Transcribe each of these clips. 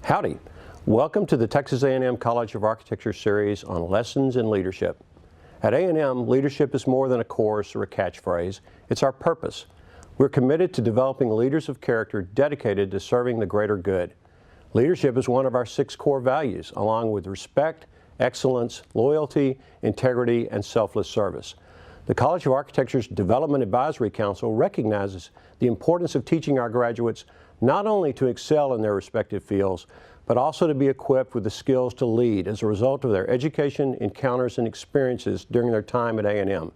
Howdy. Welcome to the Texas A&M College of Architecture series on Lessons in Leadership. At A&M, leadership is more than a course or a catchphrase. It's our purpose. We're committed to developing leaders of character dedicated to serving the greater good. Leadership is one of our 6 core values, along with respect, excellence, loyalty, integrity, and selfless service. The College of Architecture's Development Advisory Council recognizes the importance of teaching our graduates not only to excel in their respective fields, but also to be equipped with the skills to lead as a result of their education, encounters, and experiences during their time at A&M.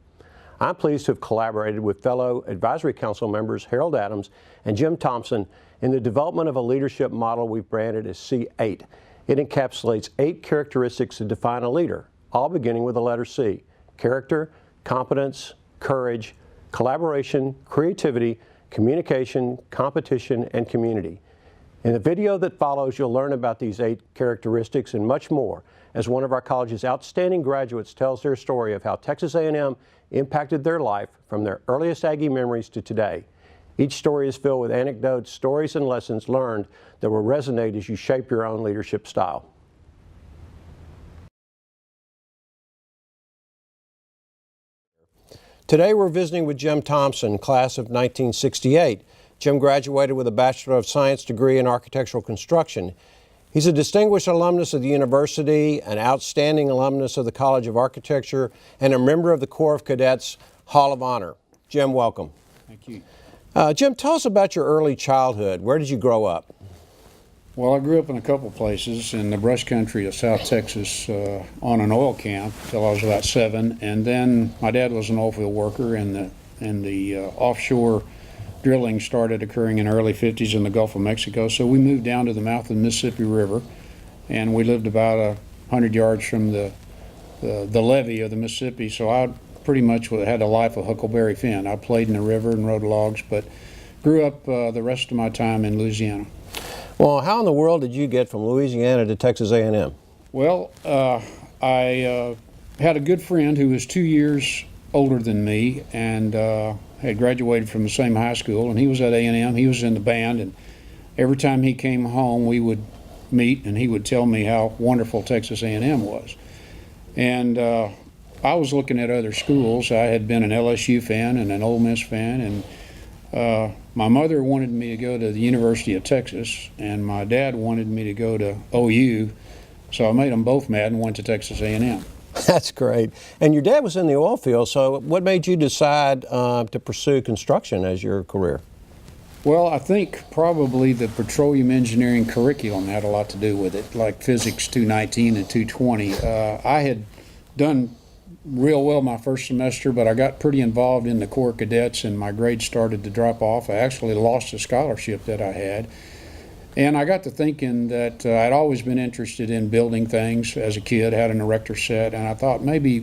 I'm pleased to have collaborated with fellow Advisory Council members Harold Adams and Jim Thompson in the development of a leadership model we've branded as C8. It encapsulates 8 characteristics that define a leader, all beginning with the letter C: character, competence, courage, collaboration, creativity, communication, competition, and community. In the video that follows, you'll learn about these 8 characteristics and much more as one of our college's outstanding graduates tells their story of how Texas A&M impacted their life from their earliest Aggie memories to today. Each story is filled with anecdotes, stories, and lessons learned that will resonate as you shape your own leadership style. Today we're visiting with Jim Thompson, class of 1968. Jim graduated with a Bachelor of Science degree in architectural construction. He's a distinguished alumnus of the university, an outstanding alumnus of the College of Architecture, and a member of the Corps of Cadets Hall of Honor. Jim, welcome. Thank you. Jim, tell us about your early childhood. Where did you grow up? Well, I grew up in a couple places in the brush country of South Texas on an oil camp till I was about 7, and then my dad was an oil field worker, and the offshore drilling started occurring in the early 50s in the Gulf of Mexico, so we moved down to the mouth of the Mississippi River, and we lived about 100 yards from the levee of the Mississippi, so I pretty much had a life of Huckleberry Finn. I played in the river and rode logs, but grew up the rest of my time in Louisiana. Well, how in the world did you get from Louisiana to Texas A&M? Well, I had a good friend who was 2 years older than me and had graduated from the same high school, and he was at A&M. He was in the band, and every time he came home we would meet and he would tell me how wonderful Texas A&M was. And I was looking at other schools. I had been an LSU fan and an Ole Miss fan, and my mother wanted me to go to the University of Texas, and my dad wanted me to go to OU, so I made them both mad and went to Texas A&M. That's great. And your dad was in the oil field, so what made you decide to pursue construction as your career? Well, I think probably the petroleum engineering curriculum had a lot to do with it, like Physics 219 and 220. I had done real well my first semester, but I got pretty involved in the Corps of Cadets and my grades started to drop off. I actually lost a scholarship that I had. And I got to thinking that I'd always been interested in building things as a kid, had an erector set, and I thought maybe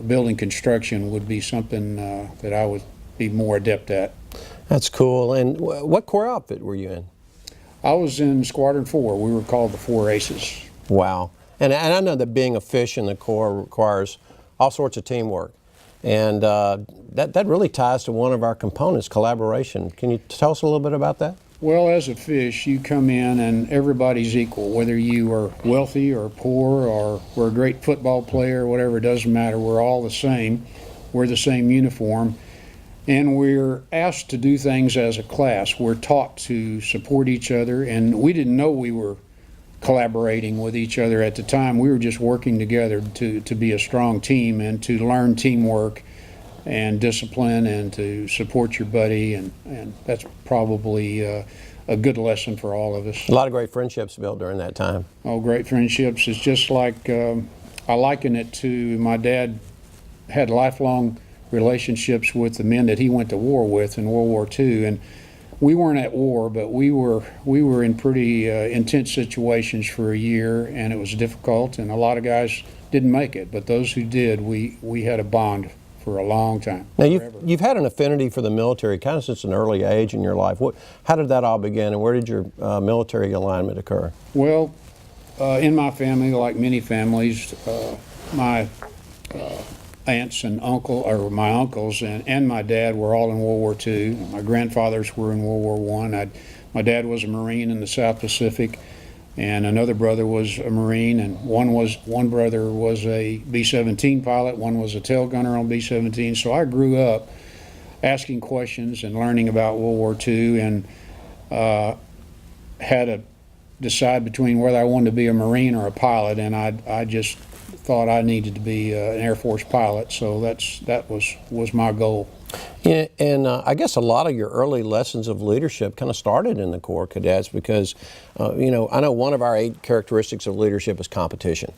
building construction would be something that I would be more adept at. That's cool. And what Corps outfit were you in? I was in Squadron 4. We were called the 4 Aces. Wow. And I know that being a fish in the Corps requires all sorts of teamwork. And that really ties to one of our components, collaboration. Can you tell us a little bit about that? Well, as a fish, you come in and everybody's equal. Whether you are wealthy or poor or we're a great football player or whatever, it doesn't matter. We're all the same. We're the same uniform. And we're asked to do things as a class. We're taught to support each other, and we didn't know we were collaborating with each other at the time. We were just working together to be a strong team and to learn teamwork and discipline and to support your buddy, and that's probably a good lesson for all of us. A lot of great friendships built during that time. Oh, great friendships. It's just like, I liken it to my dad had lifelong relationships with the men that he went to war with in World War II, and we weren't at war, but we were in pretty intense situations for a year, and it was difficult, and a lot of guys didn't make it, but those who did, we had a bond for a long time. Now you've had an affinity for the military kind of since an early age in your life. How did that all begin, and where did your military alignment occur? Well, in my family, like many families, my aunts and my uncles and my dad were all in World War II. My grandfathers were in World War I. My dad was a Marine in the South Pacific, and another brother was a Marine, and one brother was a B-17 pilot, one was a tail gunner on B-17. So I grew up asking questions and learning about World War II, and had to decide between whether I wanted to be a Marine or a pilot, and I just thought I needed to be an Air Force pilot, so that was my goal. Yeah, and I guess a lot of your early lessons of leadership kind of started in the Corps Cadets because, I know one of our 8 characteristics of leadership is competition.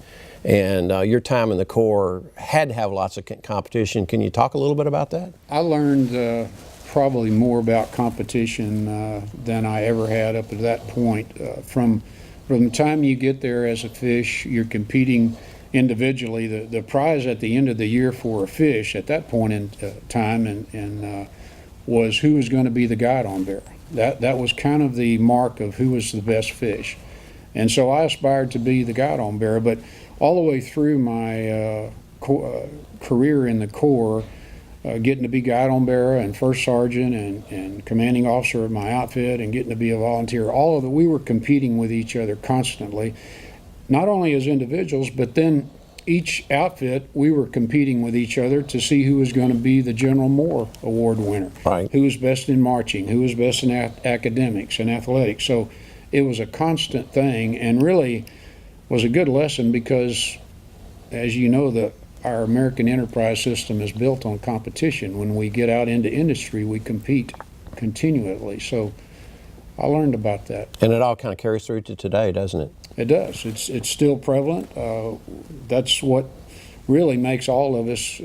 And your time in the Corps had to have lots of competition. Can you talk a little bit about that? I learned probably more about competition than I ever had up to that point. From the time you get there as a fish, you're competing individually. The prize at the end of the year for a fish at that point in time and was who was going to be the guide-on bearer. That was kind of the mark of who was the best fish. And so I aspired to be the guide-on bearer, but all the way through my career in the Corps, getting to be guide-on bearer and first sergeant and commanding officer of my outfit and getting to be a volunteer, all of it, we were competing with each other constantly, not only as individuals, but then each outfit, we were competing with each other to see who was going to be the General Moore Award winner, right. Who was best in marching, who was best in academics and athletics. So it was a constant thing, and really was a good lesson because, as you know, our American enterprise system is built on competition. When we get out into industry, we compete continually. So I learned about that. And it all kind of carries through to today, doesn't it? It does. It's still prevalent. That's what really makes all of us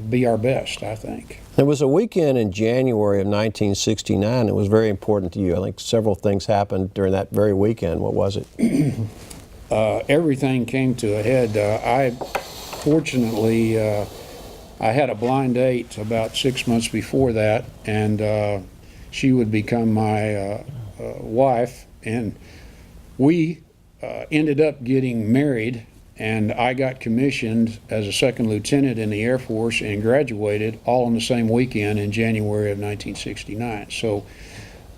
be our best, I think. There was a weekend in January of 1969 that was very important to you. I think several things happened during that very weekend. What was it? Everything came to a head. Fortunately, I had a blind date about 6 months before that, and she would become my wife, and we ended up getting married, and I got commissioned as a second lieutenant in the Air Force and graduated all on the same weekend in January of 1969. So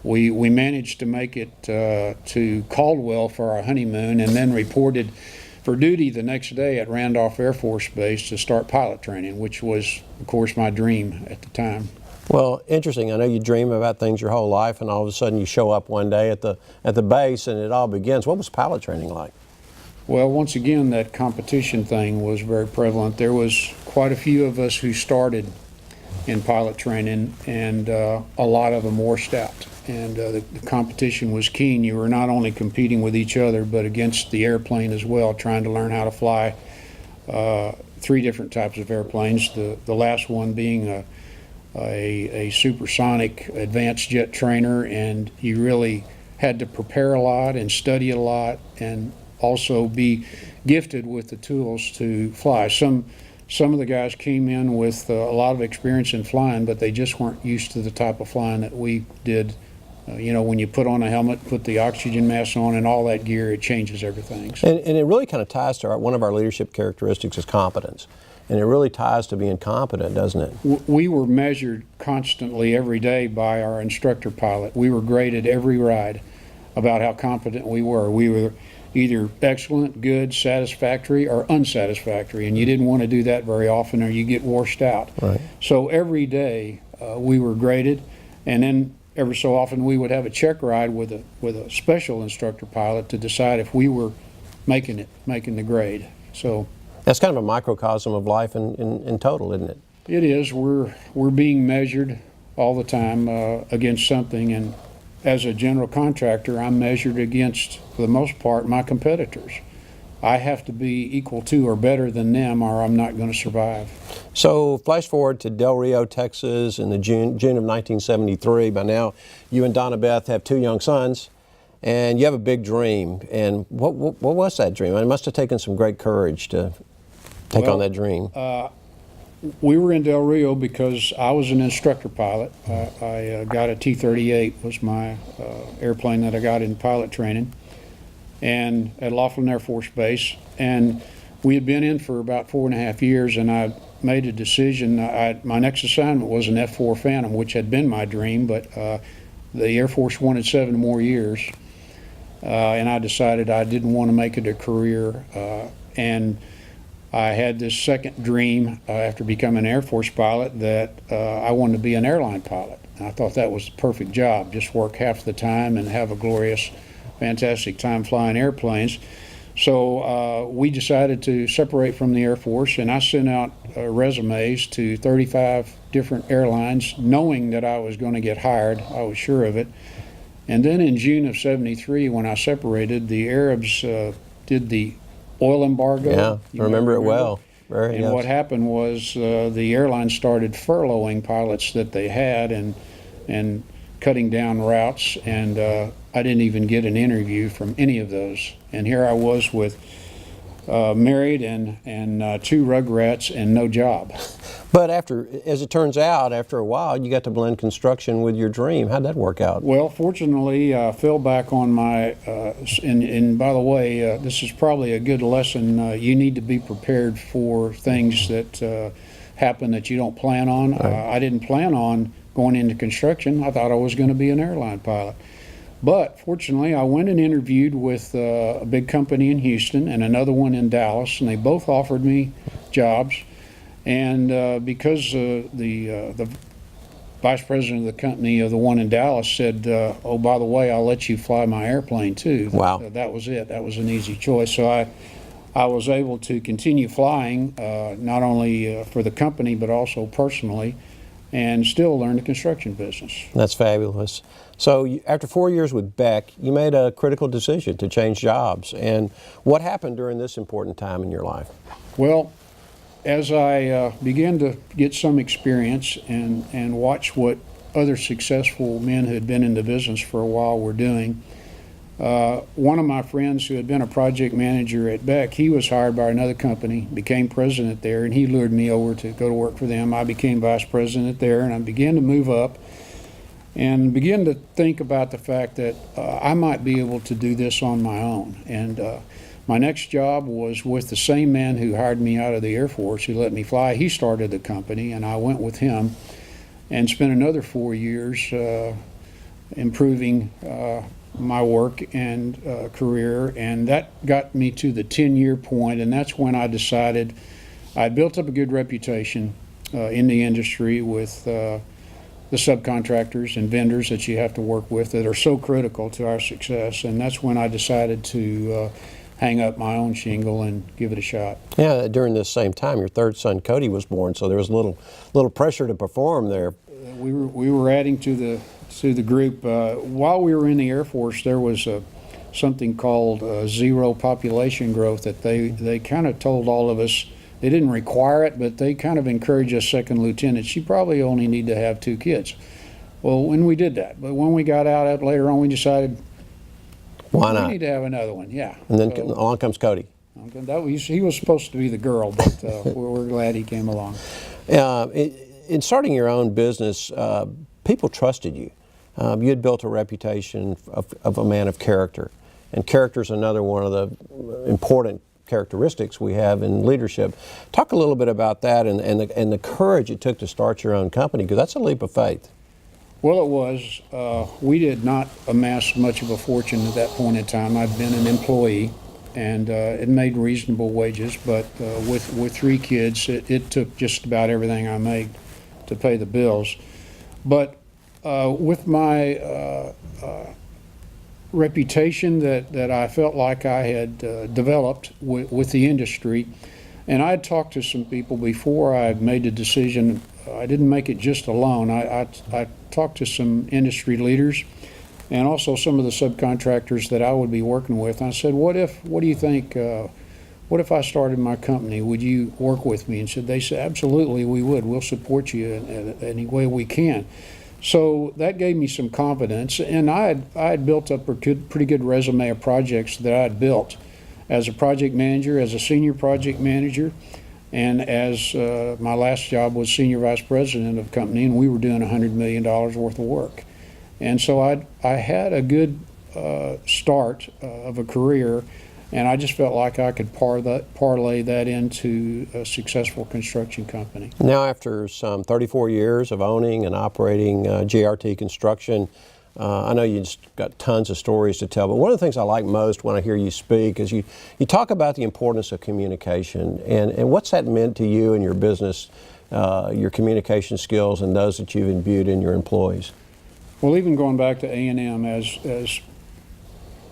we managed to make it to Caldwell for our honeymoon, and then reported for duty the next day at Randolph Air Force Base to start pilot training, which was, of course, my dream at the time. Well, interesting. I know you dream about things your whole life, and all of a sudden you show up one day at the base and it all begins. What was pilot training like? Well, once again, that competition thing was very prevalent. There was quite a few of us who started in pilot training, and a lot of them washed out. And the competition was keen. You were not only competing with each other, but against the airplane as well, trying to learn how to fly 3 different types of airplanes. The last one being a supersonic advanced jet trainer, and you really had to prepare a lot and study a lot, and also be gifted with the tools to fly. Some of the guys came in with a lot of experience in flying, but they just weren't used to the type of flying that we did. When you put on a helmet, put the oxygen mask on, and all that gear, it changes everything. So. And it really kind of ties to one of our leadership characteristics is competence. And it really ties to being competent, doesn't it? We were measured constantly every day by our instructor pilot. We were graded every ride about how competent we were. We were either excellent, good, satisfactory, or unsatisfactory, and you didn't want to do that very often or you get washed out. Right. So every day we were graded, and then every so often we would have a check ride with a special instructor pilot to decide if we were making the grade. So that's kind of a microcosm of life in total, isn't it? It is. We're being measured all the time against something, and as a general contractor, I'm measured against, for the most part, my competitors. I have to be equal to or better than them, or I'm not going to survive. So flash forward to Del Rio, Texas in the June of 1973. By now, you and Donna Beth have 2 young sons, and you have a big dream. And what was that dream? It must have taken some great courage to take on that dream. We were in Del Rio because I was an instructor pilot. I got a T-38 was my airplane that I got in pilot training, and at Laughlin Air Force Base. And we had been in for about 4.5 years, and I made a decision. My next assignment was an F-4 Phantom, which had been my dream, but the Air Force wanted 7 more years, and I decided I didn't want to make it a career. And I had this second dream after becoming an Air Force pilot that I wanted to be an airline pilot. And I thought that was the perfect job, just work half the time and have a glorious, fantastic time flying airplanes. So we decided to separate from the Air Force, and I sent out resumes to 35 different airlines, knowing that I was going to get hired. I was sure of it. And then in June of '73, when I separated, the Arabs did the oil embargo. Yeah, I remember it well. Very, and yes. what happened was the airlines started furloughing pilots that they had and cutting down routes, and I didn't even get an interview from any of those. And here I was with married and 2 rugrats and no job. But as it turns out, after a while, you got to blend construction with your dream. How'd that work out? Well, fortunately, I fell back on my, and by the way, this is probably a good lesson. You need to be prepared for things that happen that you don't plan on. Right. I didn't plan on going into construction. I thought I was going to be an airline pilot. But fortunately, I went and interviewed with a big company in Houston and another one in Dallas, and they both offered me jobs. And because the vice president of the company, the one in Dallas, said, oh, by the way, I'll let you fly my airplane too. Wow. That was it. That was an easy choice. So I was able to continue flying, not only for the company, but also personally, and still learn the construction business. That's fabulous. So after 4 years with Beck, you made a critical decision to change jobs. And what happened during this important time in your life? Well, as I began to get some experience and watch what other successful men who had been in the business for a while were doing, one of my friends who had been a project manager at Beck, he was hired by another company, became president there, and he lured me over to go to work for them. I became vice president there, and I began to move up and began to think about the fact that I might be able to do this on my own. And my next job was with the same man who hired me out of the Air Force, who let me fly. He started the company, and I went with him and spent another 4 years improving my work and career, and that got me to the 10-year point, and that's when I decided I built up a good reputation in the industry with the subcontractors and vendors that you have to work with that are so critical to our success, and that's when I decided to hang up my own shingle and give it a shot. Yeah, during this same time, your third son, Cody, was born, so there was a little pressure to perform there. We were adding to the group. While we were in the Air Force, there was something called zero population growth that they kind of told all of us. They didn't require it, but they kind of encouraged us second lieutenants. You probably only need to have 2 kids. Well, when we did that, but when we got out later on, we decided, why not? We need to have another one, yeah. And then along comes Cody. He was supposed to be the girl, but we're glad he came along. In starting your own business, people trusted you. You had built a reputation of a man of character, and character is another one of the important characteristics we have in leadership. Talk a little bit about that and the courage it took to start your own company, because that's a leap of faith. Well, it was. We did not amass much of a fortune at that point in time. I'd been an employee, and it made reasonable wages, but with 3 kids, it took just about everything I made to pay the bills. But with my reputation that I felt like I had developed with the industry, and I had talked to some people before I made the decision. I didn't make it just alone. I talked to some industry leaders and also some of the subcontractors that I would be working with. I said, what do you think, what if I started my company? Would you work with me? And they said, absolutely, we would. We'll support you in any way we can. So that gave me some confidence, and I had built up a pretty good resume of projects that I had built as a project manager, as a senior project manager, and as my last job was senior vice president of the company, and we were doing $100 million worth of work. And so I had a good start of a career, and I just felt like I could parlay that into a successful construction company. Now, after some 34 years of owning and operating GRT Construction, I know you just got tons of stories to tell, but one of the things I like most when I hear you speak is you talk about the importance of communication, and what's that meant to you and your business, your communication skills and those that you've imbued in your employees. Well, even going back to A&M as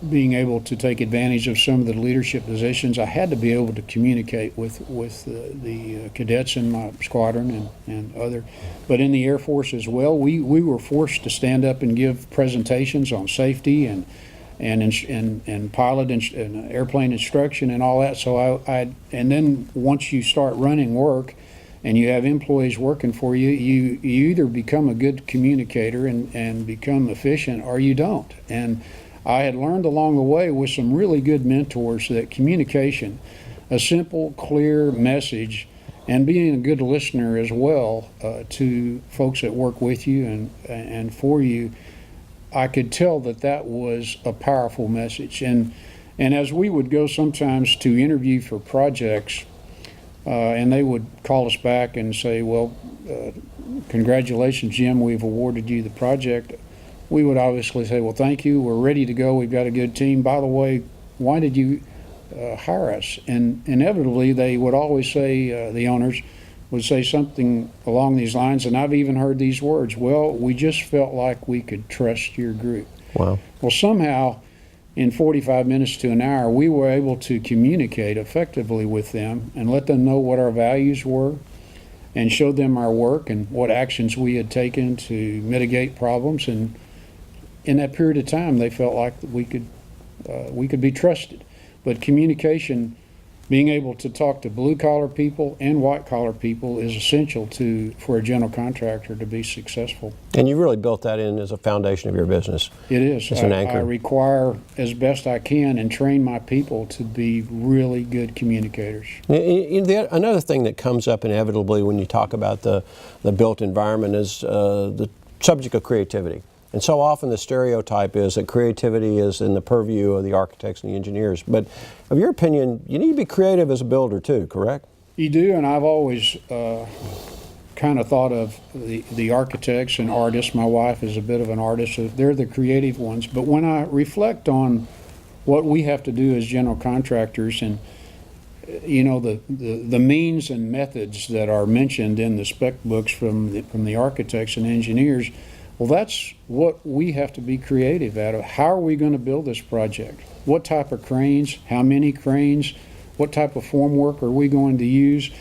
being able to take advantage of some of the leadership positions, I had to be able to communicate with the cadets in my squadron and other. But in the Air Force as well, we were forced to stand up and give presentations on safety and pilot and airplane instruction and all that. So and then once you start running work and you have employees working for you, you either become a good communicator and become efficient, or you don't. And I had learned along the way with some really good mentors that communication, a simple, clear message, and being a good listener as well to folks that work with you and for you, I could tell that was a powerful message. And as we would go sometimes to interview for projects, and they would call us back and say, well, congratulations, Jim, we've awarded you the project. We would obviously say, well, thank you, we're ready to go, we've got a good team. By the way, why did you hire us? And inevitably, they would always say, the owners would say something along these lines, and I've even heard these words, well, we just felt like we could trust your group. Wow. Well, somehow, in 45 minutes to an hour, we were able to communicate effectively with them and let them know what our values were and show them our work and what actions we had taken to mitigate problems. And in that period of time, they felt like we could be trusted. But communication, being able to talk to blue-collar people and white-collar people, is essential for a general contractor to be successful. And you really built that in as a foundation of your business. It is. It's an anchor. I require, as best I can, and train my people to be really good communicators. Another thing that comes up inevitably when you talk about the built environment is the subject of creativity. And so often the stereotype is that creativity is in the purview of the architects and the engineers. But of your opinion, you need to be creative as a builder too, correct? You do, and I've always kind of thought of the architects and artists. My wife is a bit of an artist, so they're the creative ones. But when I reflect on what we have to do as general contractors, and you know, the means and methods that are mentioned in the spec books from the architects and engineers, well, that's what we have to be creative at. How are we going to build this project? What type of cranes? How many cranes? What type of formwork are we going to use?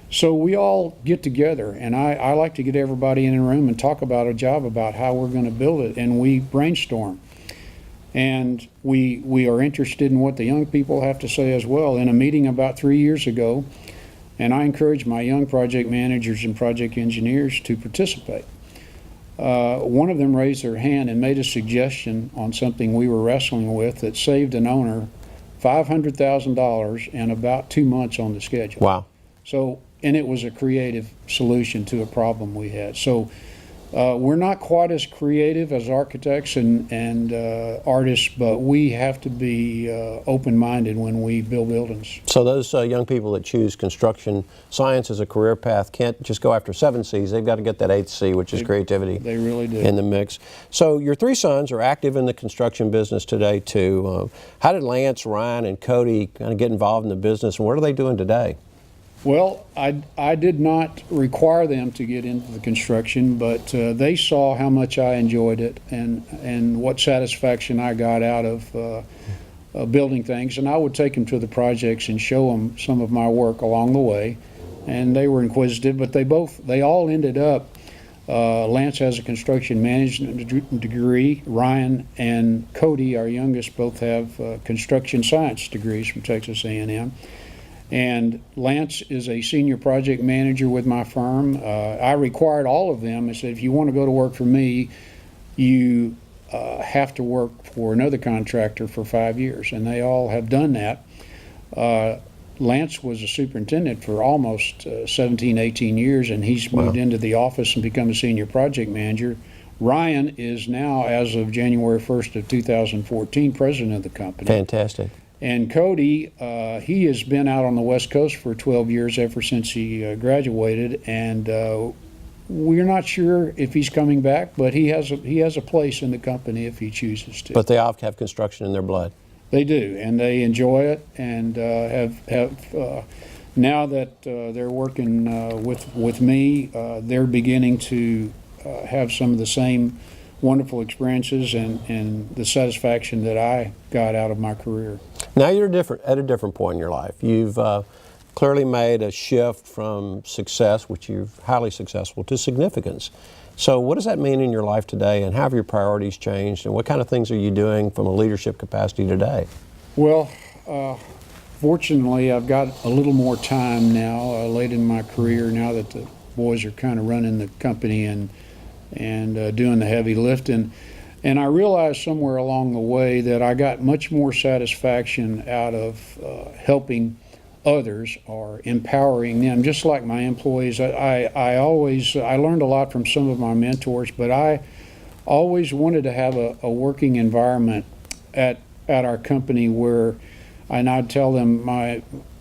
So we all get together, and I like to get everybody in a room and talk about a job, about how we're going to build it, and we brainstorm. And we are interested in what the young people have to say as well. In a meeting about 3 years ago, and I encourage my young project managers and project engineers to participate. One of them raised their hand and made a suggestion on something we were wrestling with that saved an owner $500,000 and about 2 months on the schedule. Wow. So, and it was a creative solution to a problem we had. So we're not quite as creative as architects and artists, but we have to be open-minded when we build buildings. So those young people that choose construction science as a career path can't just go after 7 C's. They've got to get that 8th C, which is creativity. They really do. In the mix. So your 3 sons are active in the construction business today too. How did Lance, Ryan, and Cody kind of get involved in the business, and what are they doing today? Well, I did not require them to get into the construction, but they saw how much I enjoyed it and what satisfaction I got out of building things. And I would take them to the projects and show them some of my work along the way. And they were inquisitive, but they all ended up, Lance has a construction management degree. Ryan and Cody, our youngest, both have construction science degrees from Texas A&M. And Lance is a senior project manager with my firm. I required all of them. I said, if you want to go to work for me, you have to work for another contractor for 5 years. And they all have done that. Lance was a superintendent for almost 17, 18 years, and he's moved into the office and become a senior project manager. Ryan is now, as of January 1st of 2014, president of the company. Fantastic. And Cody, he has been out on the West Coast for 12 years ever since he graduated, and we're not sure if he's coming back, but he has a place in the company if he chooses to. But they all have construction in their blood. They do, and they enjoy it, and now that they're working with me, they're beginning to have some of the same wonderful experiences and the satisfaction that I got out of my career. Now you're at a different point in your life. You've clearly made a shift from success, which you're highly successful, to significance. So what does that mean in your life today, and how have your priorities changed, and what kind of things are you doing from a leadership capacity today? Well, fortunately, I've got a little more time now, late in my career, now that the boys are kind of running the company and doing the heavy lifting. And I realized somewhere along the way that I got much more satisfaction out of helping others or empowering them, just like my employees. I learned a lot from some of my mentors, but I always wanted to have a working environment at our company where, and I'd tell them,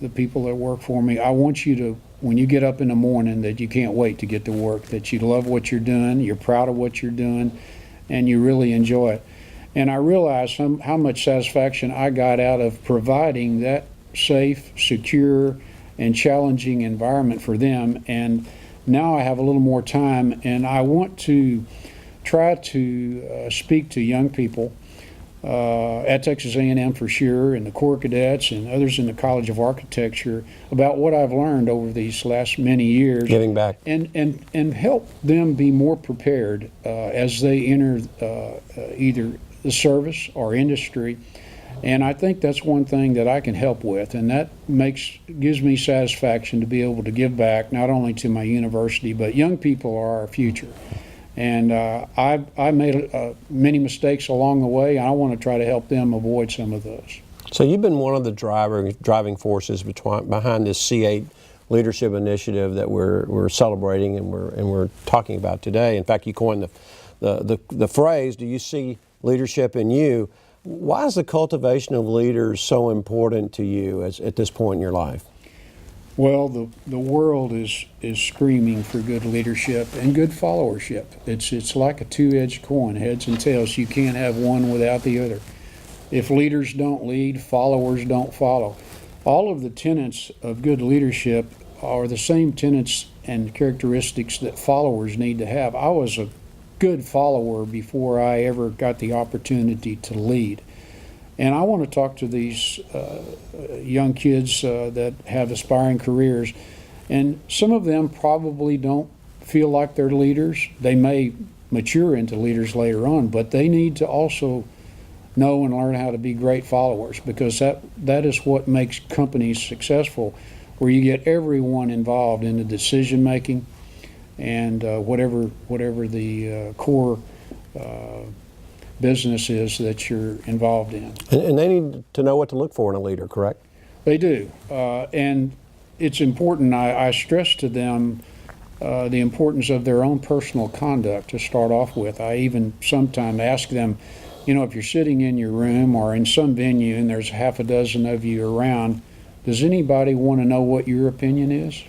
the people that work for me, I want you to, when you get up in the morning, that you can't wait to get to work, that you love what you're doing, you're proud of what you're doing, and you really enjoy it. And I realized how much satisfaction I got out of providing that safe, secure, and challenging environment for them. And now I have a little more time, and I want to try to speak to young people at Texas A&M for sure, and the Corps Cadets and others in the College of Architecture about what I've learned over these last many years. Giving back. And help them be more prepared as they enter either the service or industry. And I think that's one thing that I can help with, and that gives me satisfaction to be able to give back not only to my university, but young people are our future. And I made many mistakes along the way, and I want to try to help them avoid some of those. So you've been one of the driving forces behind this C8 leadership initiative that we're celebrating and we're talking about today. In fact, you coined the phrase, "Do you see leadership in you?" Why is the cultivation of leaders so important to you at this point in your life? Well, the world is screaming for good leadership and good followership. It's like a two-edged coin, heads and tails. You can't have one without the other. If leaders don't lead, followers don't follow. All of the tenets of good leadership are the same tenets and characteristics that followers need to have. I was a good follower before I ever got the opportunity to lead. And I want to talk to these young kids that have aspiring careers. And some of them probably don't feel like they're leaders. They may mature into leaders later on, but they need to also know and learn how to be great followers, because that is what makes companies successful, where you get everyone involved in the decision making and whatever the core business is that you're involved in. And they need to know what to look for in a leader, correct? They do. And it's important. I stress to them the importance of their own personal conduct to start off with. I even sometimes ask them, if you're sitting in your room or in some venue and there's half a dozen of you around, does anybody want to know what your opinion is?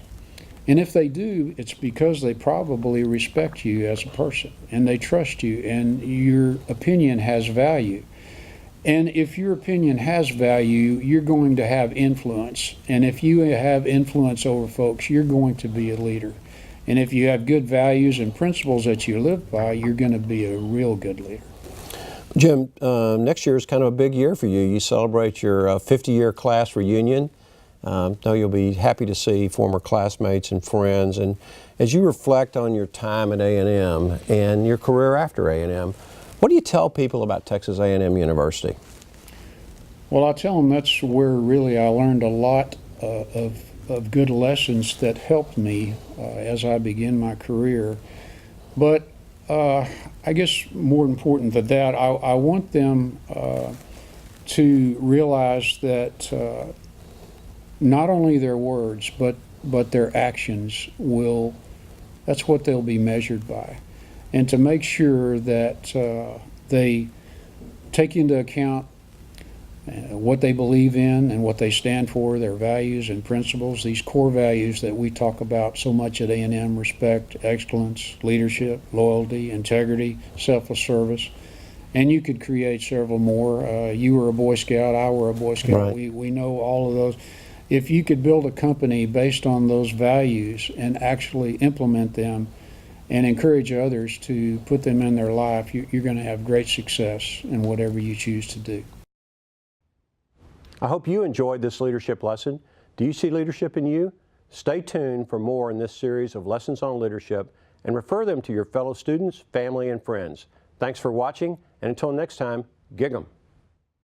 And if they do, it's because they probably respect you as a person and they trust you, and your opinion has value. And if your opinion has value, you're going to have influence. And if you have influence over folks, you're going to be a leader. And if you have good values and principles that you live by, you're going to be a real good leader. Jim, next year is kind of a big year for you. You celebrate your 50-year class reunion. Know you'll be happy to see former classmates and friends. And as you reflect on your time at A&M and your career after A&M, what do you tell people about Texas A&M University? Well, I tell them that's where really I learned a lot of good lessons that helped me as I began my career. But I guess more important than that, I want them to realize that not only their words, but their actions that's what they'll be measured by. And to make sure that they take into account what they believe in and what they stand for, their values and principles, these core values that we talk about so much at A&M: respect, excellence, leadership, loyalty, integrity, selfless service. And you could create several more. You were a Boy Scout, I were a Boy Scout. Right. We know all of those. If you could build a company based on those values and actually implement them and encourage others to put them in their life, you're going to have great success in whatever you choose to do. I hope you enjoyed this leadership lesson. Do you see leadership in you? Stay tuned for more in this series of lessons on leadership and refer them to your fellow students, family, and friends. Thanks for watching, and until next time, gig 'em.